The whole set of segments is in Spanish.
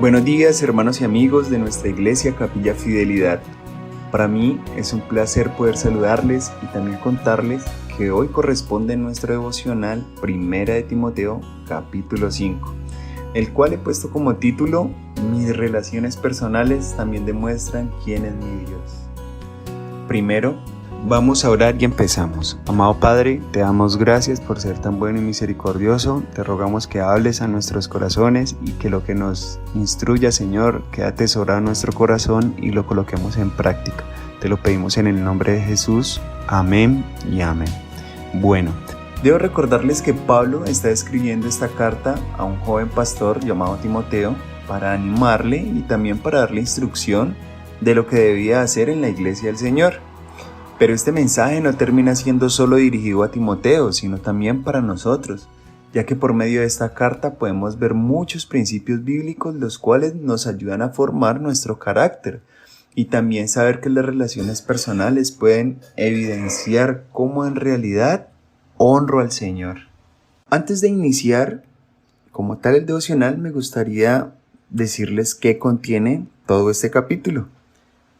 Buenos días, hermanos y amigos de nuestra iglesia Capilla Fidelidad. Para mí es un placer poder saludarles y también contarles que hoy corresponde nuestro devocional Primera de Timoteo, capítulo 5, el cual he puesto como título Mis relaciones personales también demuestran quién es mi Dios. Primero, vamos a orar y empezamos. Amado Padre, te damos gracias por ser tan bueno y misericordioso. Te rogamos que hables a nuestros corazones y que lo que nos instruya, Señor, quede atesorado en nuestro corazón y lo coloquemos en práctica. Te lo pedimos en el nombre de Jesús. Amén y amén. Bueno, debo recordarles que Pablo está escribiendo esta carta a un joven pastor llamado Timoteo para animarle y también para darle instrucción de lo que debía hacer en la iglesia del Señor. Pero este mensaje no termina siendo solo dirigido a Timoteo, sino también para nosotros, ya que por medio de esta carta podemos ver muchos principios bíblicos los cuales nos ayudan a formar nuestro carácter y también saber que las relaciones personales pueden evidenciar cómo en realidad honro al Señor. Antes de iniciar como tal el devocional, me gustaría decirles qué contiene todo este capítulo,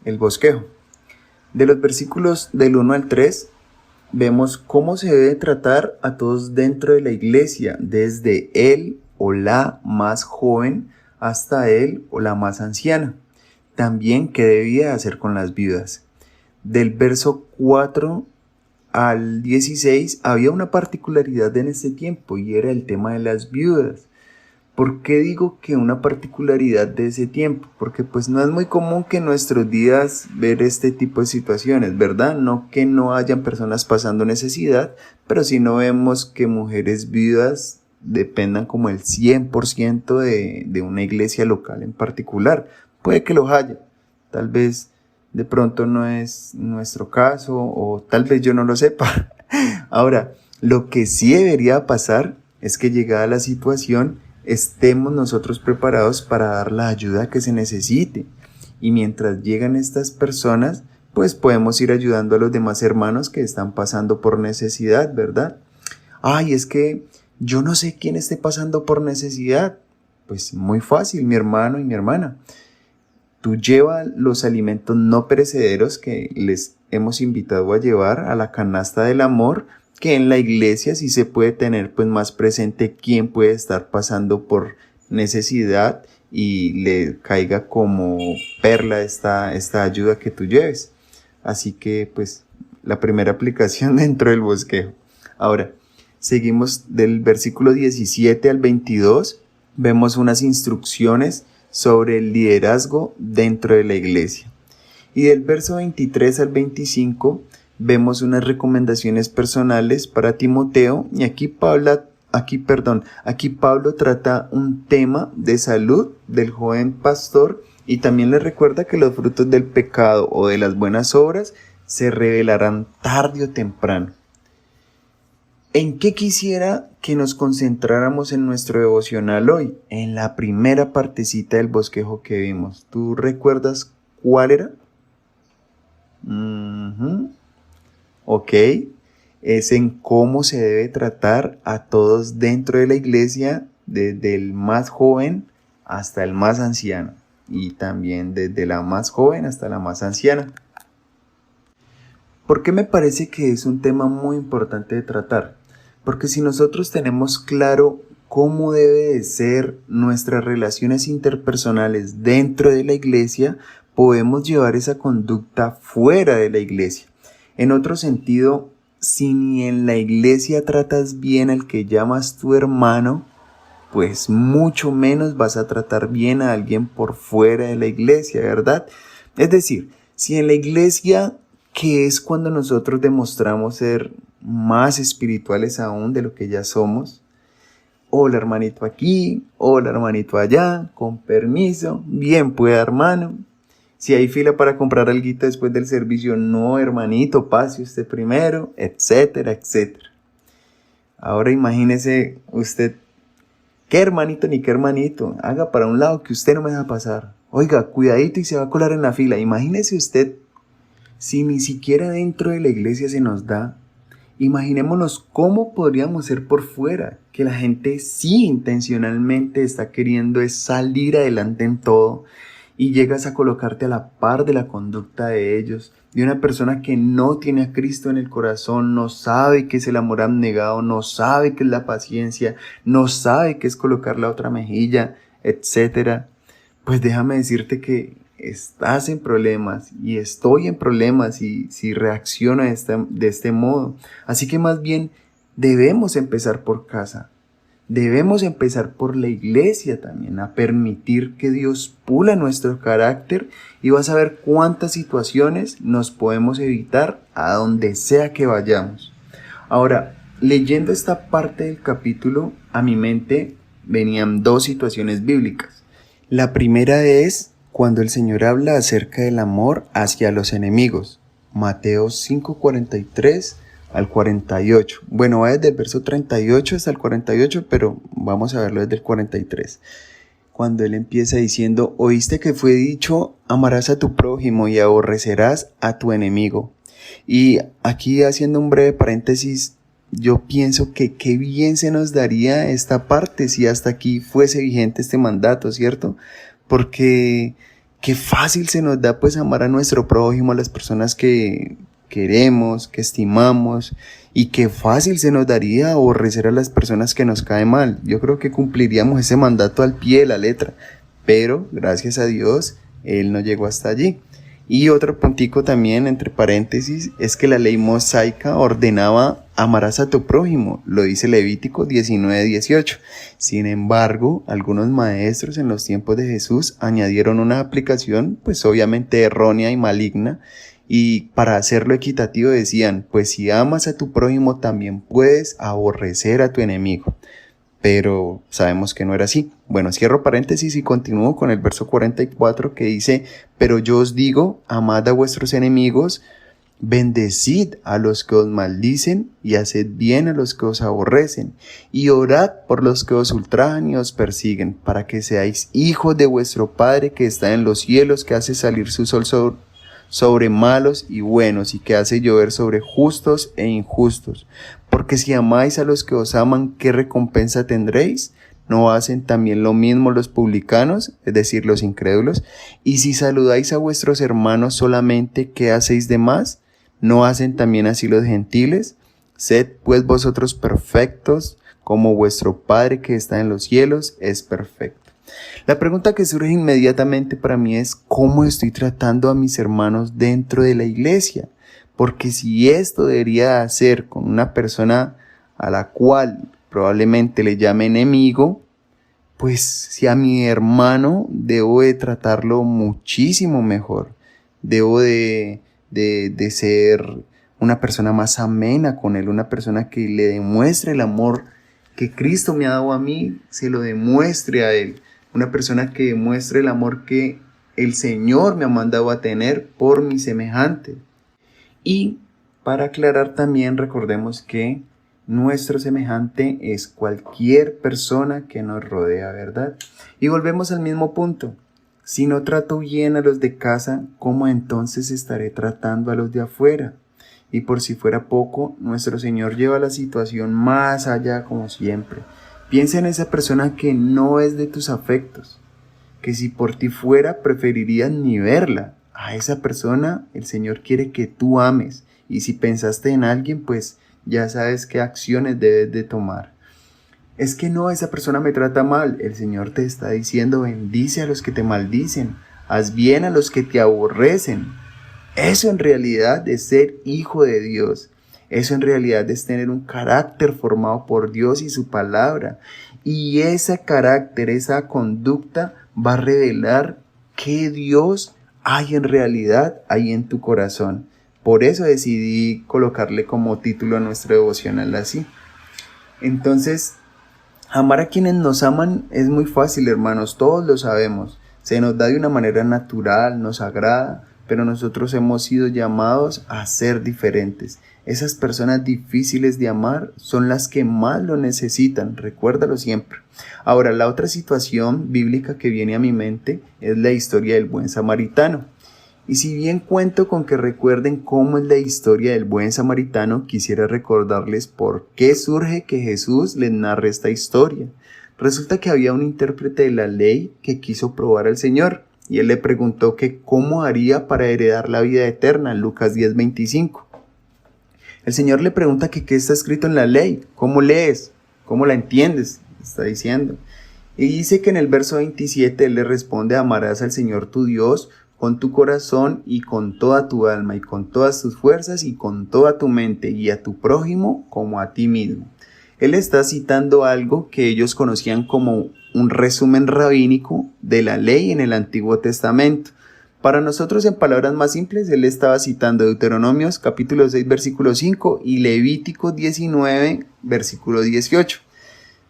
el bosquejo. De los versículos del 1 al 3, vemos cómo se debe tratar a todos dentro de la iglesia, desde él o la más joven hasta él o la más anciana. También qué debía hacer con las viudas. Del verso 4 al 16 había una particularidad en este tiempo y era el tema de las viudas. ¿Por qué digo que una particularidad de ese tiempo? Porque pues no es muy común que en nuestros días ver este tipo de situaciones, ¿verdad? No que no hayan personas pasando necesidad, pero sí no vemos que mujeres viudas dependan como el 100% de una iglesia local en particular. Puede que los haya, tal vez de pronto no es nuestro caso o tal vez yo no lo sepa. Ahora, lo que sí debería pasar es que llegada la situación, estemos nosotros preparados para dar la ayuda que se necesite. Y mientras llegan estas personas, pues podemos ir ayudando a los demás hermanos que están pasando por necesidad, ¿verdad? Ay, es que yo no sé quién esté pasando por necesidad. Pues muy fácil, mi hermano y mi hermana. Tú llevas los alimentos no perecederos que les hemos invitado a llevar a la canasta del amor, que en la iglesia sí se puede tener pues más presente quién puede estar pasando por necesidad y le caiga como perla esta ayuda que tú lleves. Así que pues la primera aplicación dentro del bosquejo. Ahora, seguimos del versículo 17 al 22, vemos unas instrucciones sobre el liderazgo dentro de la iglesia. Y del verso 23 al 25 vemos unas recomendaciones personales para Timoteo y aquí Pablo trata un tema de salud del joven pastor y también le recuerda que los frutos del pecado o de las buenas obras se revelarán tarde o temprano. ¿En qué quisiera que nos concentráramos en nuestro devocional hoy? En la primera partecita del bosquejo que vimos. ¿Tú recuerdas cuál era? Ok, es en cómo se debe tratar a todos dentro de la iglesia, desde el más joven hasta el más anciano y también desde la más joven hasta la más anciana. ¿Por qué me parece que es un tema muy importante de tratar? Porque si nosotros tenemos claro cómo debe de ser nuestras relaciones interpersonales dentro de la iglesia, podemos llevar esa conducta fuera de la iglesia. En otro sentido, si ni en la iglesia tratas bien al que llamas tu hermano, pues mucho menos vas a tratar bien a alguien por fuera de la iglesia, ¿verdad? Es decir, si en la iglesia, que es cuando nosotros demostramos ser más espirituales aún de lo que ya somos, hola hermanito aquí, hola hermanito allá, con permiso, bien pueda hermano. Si hay fila para comprar alguito después del servicio, no hermanito, pase usted primero, etcétera, etcétera. Ahora imagínese usted, qué hermanito ni qué hermanito, haga para un lado que usted no me deja pasar. Oiga, cuidadito y se va a colar en la fila. Imagínese usted si ni siquiera dentro de la iglesia se nos da Imaginémonos cómo podríamos ser por fuera, que la gente sí intencionalmente está queriendo es salir adelante en todo y llegas a colocarte a la par de la conducta de ellos, de una persona que no tiene a Cristo en el corazón, no sabe qué es el amor abnegado, no sabe qué es la paciencia, no sabe qué es colocar la otra mejilla, etcétera. Pues déjame decirte que estás en problemas y estoy en problemas y si reacciono de este modo. Así que más bien debemos empezar por casa. Debemos empezar por la iglesia también, a permitir que Dios pula nuestro carácter y vas a ver cuántas situaciones nos podemos evitar a donde sea que vayamos. Ahora, leyendo esta parte del capítulo, a mi mente venían dos situaciones bíblicas. La primera es cuando el Señor habla acerca del amor hacia los enemigos. Mateo 5:43 al 48. Bueno, va desde el verso 38 hasta el 48, pero vamos a verlo desde el 43. Cuando él empieza diciendo, oíste que fue dicho, amarás a tu prójimo y aborrecerás a tu enemigo. Y aquí haciendo un breve paréntesis, yo pienso que qué bien se nos daría esta parte si hasta aquí fuese vigente este mandato, ¿cierto? Porque qué fácil se nos da pues amar a nuestro prójimo, a las personas que queremos, que estimamos, y qué fácil se nos daría aborrecer a las personas que nos caen mal. Yo creo que cumpliríamos ese mandato al pie de la letra, pero gracias a Dios, Él no llegó hasta allí. Y otro puntico también, entre paréntesis, es que la ley mosaica ordenaba amarás a tu prójimo, lo dice Levítico 19:18. Sin embargo, algunos maestros en los tiempos de Jesús añadieron una aplicación, pues obviamente errónea y maligna, y para hacerlo equitativo decían, pues si amas a tu prójimo también puedes aborrecer a tu enemigo. Pero sabemos que no era así. Bueno, cierro paréntesis y continúo con el verso 44 que dice, pero yo os digo, amad a vuestros enemigos, bendecid a los que os maldicen y haced bien a los que os aborrecen, y orad por los que os ultrajan y os persiguen, para que seáis hijos de vuestro Padre que está en los cielos, que hace salir su sol sobre malos y buenos, y que hace llover sobre justos e injustos. Porque si amáis a los que os aman, ¿qué recompensa tendréis? ¿No hacen también lo mismo los publicanos, es decir, los incrédulos? Y si saludáis a vuestros hermanos solamente, ¿qué hacéis de más? ¿No hacen también así los gentiles? Sed pues vosotros perfectos, como vuestro Padre que está en los cielos es perfecto. La pregunta que surge inmediatamente para mí es ¿cómo estoy tratando a mis hermanos dentro de la iglesia? Porque si esto debería hacer con una persona a la cual probablemente le llame enemigo, pues si a mi hermano debo de tratarlo muchísimo mejor. Debo de ser una persona más amena con él, una persona que le demuestre el amor que Cristo me ha dado a mí, se lo demuestre a él. Una persona que demuestre el amor que el Señor me ha mandado a tener por mi semejante. Y para aclarar también recordemos que nuestro semejante es cualquier persona que nos rodea, ¿verdad? Y volvemos al mismo punto. Si no trato bien a los de casa, ¿cómo entonces estaré tratando a los de afuera? Y por si fuera poco, nuestro Señor lleva la situación más allá como siempre. Piensa en esa persona que no es de tus afectos, que si por ti fuera preferirías ni verla. A esa persona el Señor quiere que tú ames, y si pensaste en alguien, pues ya sabes qué acciones debes de tomar. Es que no, esa persona me trata mal. El Señor te está diciendo, bendice a los que te maldicen, haz bien a los que te aborrecen. Eso en realidad es ser hijo de Dios. Eso en realidad es tener un carácter formado por Dios y su palabra. Y ese carácter, esa conducta va a revelar qué Dios hay en realidad, hay en tu corazón. Por eso decidí colocarle como título a nuestro devocional así. Entonces, amar a quienes nos aman es muy fácil, hermanos, todos lo sabemos. Se nos da de una manera natural, nos agrada, pero nosotros hemos sido llamados a ser diferentes. Esas personas difíciles de amar son las que más lo necesitan, recuérdalo siempre. Ahora, la otra situación bíblica que viene a mi mente es la historia del buen samaritano. Y si bien cuento con que recuerden cómo es la historia del buen samaritano, quisiera recordarles por qué surge que Jesús les narre esta historia. Resulta que había un intérprete de la ley que quiso probar al Señor, y él le preguntó que cómo haría para heredar la vida eterna, en Lucas 10:25. El Señor le pregunta que qué está escrito en la ley, cómo lees, cómo la entiendes, está diciendo. Y dice que en el verso 27 él le responde: amarás al Señor tu Dios con tu corazón y con toda tu alma y con todas tus fuerzas y con toda tu mente, y a tu prójimo como a ti mismo. Él está citando algo que ellos conocían como un resumen rabínico de la ley en el Antiguo Testamento. Para nosotros, en palabras más simples, él estaba citando Deuteronomios capítulo 6 versículo 5 y Levítico 19 versículo 18.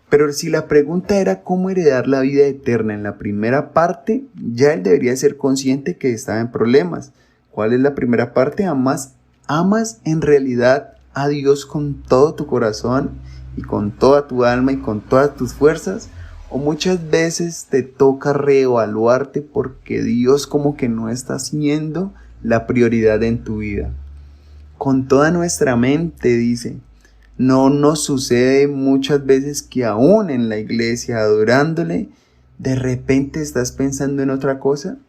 Pero si la pregunta era cómo heredar la vida eterna en la primera parte, ya él debería ser consciente que estaba en problemas. ¿Cuál es la primera parte? Amas en realidad a Dios con todo tu corazón y con toda tu alma y con todas tus fuerzas. O muchas veces te toca reevaluarte porque Dios como que no está siendo la prioridad en tu vida. Con toda nuestra mente, dice. No nos sucede muchas veces que aún en la iglesia adorándole, de repente estás pensando en otra cosa.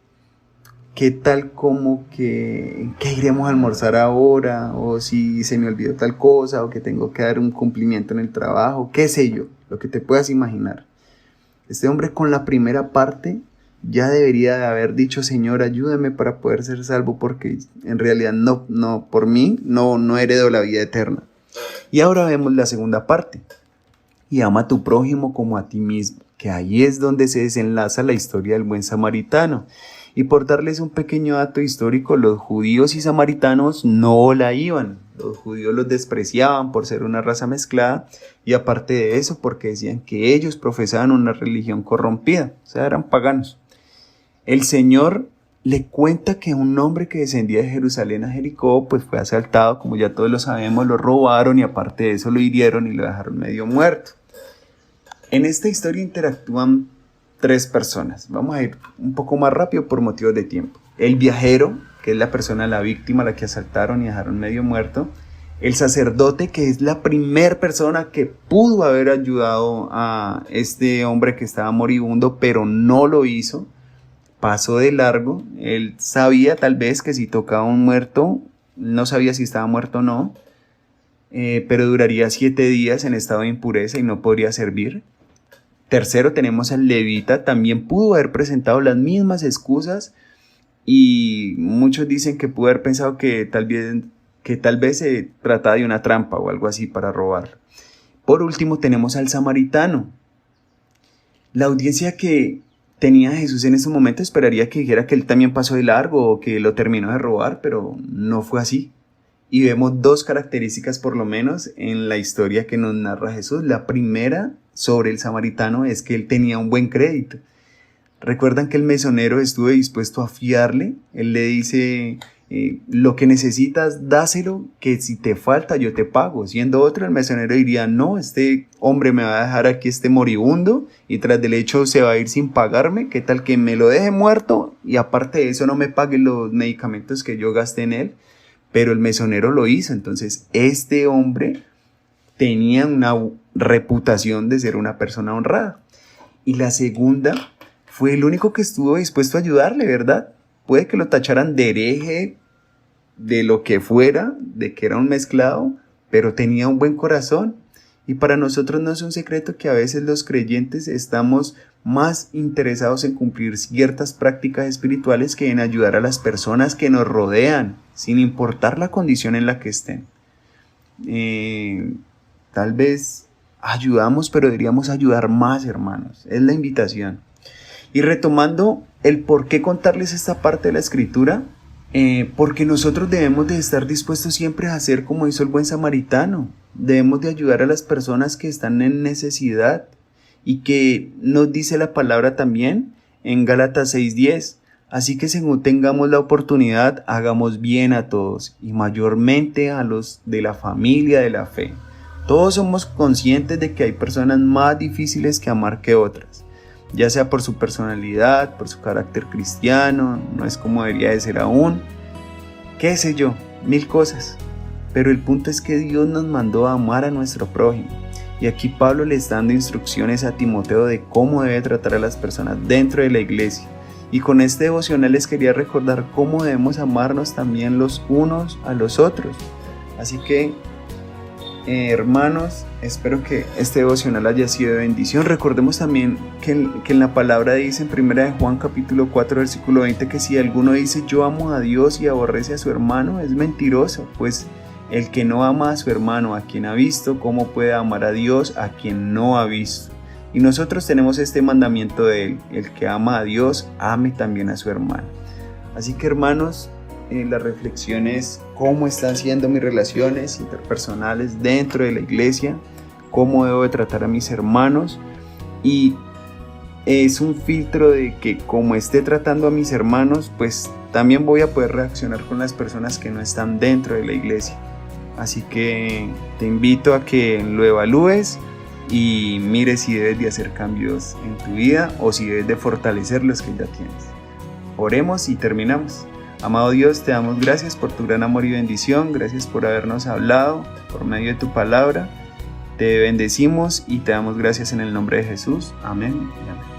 ¿Qué tal como que qué iremos a almorzar ahora? O si se me olvidó tal cosa, o que tengo que dar un cumplimiento en el trabajo, qué sé yo, lo que te puedas imaginar. Este hombre con la primera parte ya debería de haber dicho: Señor, ayúdame para poder ser salvo, porque en realidad no por mí no heredo la vida eterna. Y ahora vemos la segunda parte. Y ama a tu prójimo como a ti mismo, que ahí es donde se desenlaza la historia del buen samaritano. Y por darles un pequeño dato histórico, los judíos y samaritanos no la iban. Los judíos los despreciaban por ser una raza mezclada, y aparte de eso porque decían que ellos profesaban una religión corrompida, o sea, eran paganos. El Señor le cuenta que un hombre que descendía de Jerusalén a Jericó pues fue asaltado, como ya todos lo sabemos, lo robaron y aparte de eso lo hirieron y lo dejaron medio muerto. En esta historia interactúan tres personas. Vamos a ir un poco más rápido por motivos de tiempo. El viajero, que es la persona, la víctima, la que asaltaron y dejaron medio muerto. El sacerdote, que es la primera persona que pudo haber ayudado a este hombre que estaba moribundo, pero no lo hizo. Pasó de largo. Él sabía tal vez que si tocaba un muerto, no sabía si estaba muerto o no, pero duraría 7 días en estado de impureza y no podría servir. Tercero, tenemos al levita, también pudo haber presentado las mismas excusas y muchos dicen que pudo haber pensado que tal vez se trataba de una trampa o algo así para robar. Por último, tenemos al samaritano. La audiencia que tenía Jesús en ese momento esperaría que dijera que él también pasó de largo o que lo terminó de robar, pero no fue así. Y vemos dos características por lo menos en la historia que nos narra Jesús. La primera sobre el samaritano es que él tenía un buen crédito. ¿Recuerdan que el mesonero estuvo dispuesto a fiarle? Él le dice: lo que necesitas, dáselo, que si te falta yo te pago. Siendo otro, el mesonero diría: no, este hombre me va a dejar aquí moribundo y tras del hecho se va a ir sin pagarme. ¿Qué tal que me lo deje muerto y aparte de eso no me pague los medicamentos que yo gasté en él? Pero el mesonero lo hizo. Entonces este hombre tenía una reputación de ser una persona honrada. Y la segunda, fue el único que estuvo dispuesto a ayudarle, ¿verdad? Puede que lo tacharan de hereje, de lo que fuera, de que era un mezclado, pero tenía un buen corazón. Y para nosotros no es un secreto que a veces los creyentes estamos más interesados en cumplir ciertas prácticas espirituales que en ayudar a las personas que nos rodean, sin importar la condición en la que estén. Tal vez ayudamos, pero deberíamos ayudar más, hermanos. Es la invitación. Y retomando el por qué contarles esta parte de la escritura, porque nosotros debemos de estar dispuestos siempre a hacer como hizo el buen samaritano. Debemos de ayudar a las personas que están en necesidad y que nos dice la palabra también en Gálatas 6:10. Así que según tengamos la oportunidad, hagamos bien a todos y mayormente a los de la familia de la fe. Todos somos conscientes de que hay personas más difíciles que amar que otras. ya sea por su personalidad, por su carácter cristiano, no es como debería de ser aún, qué sé yo, 1000 cosas. Pero el punto es que Dios nos mandó a amar a nuestro prójimo. Y aquí Pablo le está dando instrucciones a Timoteo de cómo debe tratar a las personas dentro de la iglesia. Y con este devocional les quería recordar cómo debemos amarnos también los unos a los otros. Así que, hermanos, espero que este devocional haya sido de bendición. Recordemos también que en la palabra dice en 1 de Juan capítulo 4 versículo 20 que si alguno dice yo amo a Dios y aborrece a su hermano es mentiroso, pues el que no ama a su hermano a quien ha visto, ¿cómo puede amar a Dios a quien no ha visto? Y nosotros tenemos este mandamiento de él, el que ama a Dios, ame también a su hermano. Así que, hermanos, la reflexión es cómo están siendo mis relaciones interpersonales dentro de la iglesia, cómo debo de tratar a mis hermanos, y es un filtro de que como esté tratando a mis hermanos, pues también voy a poder reaccionar con las personas que no están dentro de la iglesia. Así que te invito a que lo evalúes y mires si debes de hacer cambios en tu vida o si debes de fortalecer los que ya tienes. Oremos y terminamos. Amado Dios, te damos gracias por tu gran amor y bendición, gracias por habernos hablado por medio de tu palabra. Te bendecimos y te damos gracias en el nombre de Jesús. Amén y amén.